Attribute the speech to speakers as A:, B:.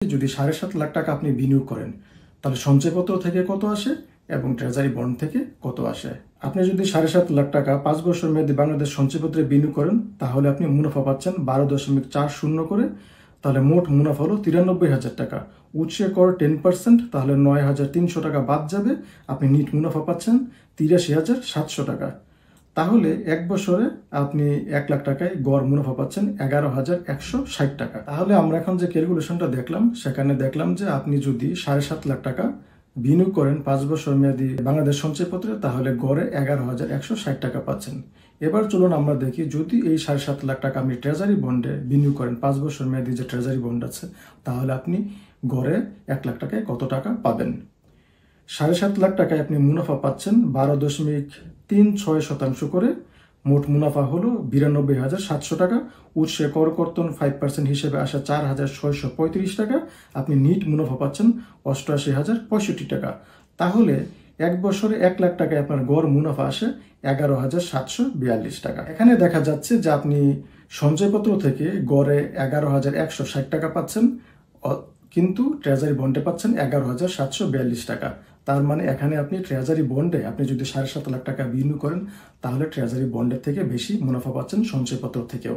A: যদি 7.5 লাখ টাকা আপনি বিনিয়োগ করেন তাহলে সঞ্চয়পত্র থেকে কত আসে এবং ট্রেজারি বন্ড থেকে কত আসে। আপনি যদি 7.5 লাখ টাকা 5 বছর মেয়াদী বাংলাদেশ সঞ্চয়পত্রে বিনিয়োগ করেন তাহলে আপনি মুনাফা পাচ্ছেন 12.40 করে। তাহলে মোট মুনাফা হলো 93,000 টাকা। উৎসে কর 10%, তাহলে 9,300 টাকা বাদ যাবে। আপনি নিট মুনাফা পাচ্ছেন 83,700 টাকা। তাহলে এক বছরে আপনি 1 লাখ টাকায় গড় মুনাফা পাচ্ছেন 11,160 টাকা। তাহলে আমরা এখন যে ক্যালকুলেশনটা দেখলাম সেখানে দেখলাম যে আপনি যদি 7.5 লাখ টাকা বিনিয়োগ করেন 5 বছর মেয়াদী বাংলাদেশ সঞ্চয়পত্রে তাহলে গড়ে 11,160 টাকা পাচ্ছেন। এবার চলুন আমরা দেখি যদি এই 7.5 লাখ টাকা আপনি ট্রেজারি বন্ডে বিনিয়োগ করেন 5 বছর মেয়াদী যে ট্রেজারি বন্ড আছে তাহলে আপনি গড়ে 1 লাখ টাকায় কত টাকা পাবেন। 7.5 লাখ টাকায় আপনি মুনাফা পাচ্ছেন 12.36% করে। মোট মুনাফা হলো 92,700 টাকা। উৎসে কর কর্তন 5% হিসেবে আসা 4,635 টাকা। আপনি নিট মুনাফা পাচ্ছেন 88,065 টাকা। তাহলে এক বছরে 1 লাখ টাকায় আপনার গড় মুনাফা আসে 11,742 টাকা। এখানে দেখা যাচ্ছে যে আপনি সঞ্চয়পত্র থেকে গড়ে 11,160 টাকা পাচ্ছেন, কিন্তু ট্রেজারি বন্ডে পাচ্ছেন 11,742 টাকা। তার মানে এখানে আপনি ট্রেজারি বন্ডে আপনি যদি 7.5 লাখ টাকা বিনিয়োগ করেন তাহলে ট্রেজারি বন্ডের থেকে বেশি মুনাফা পাচ্ছেন সঞ্চয়পত্র থেকেও।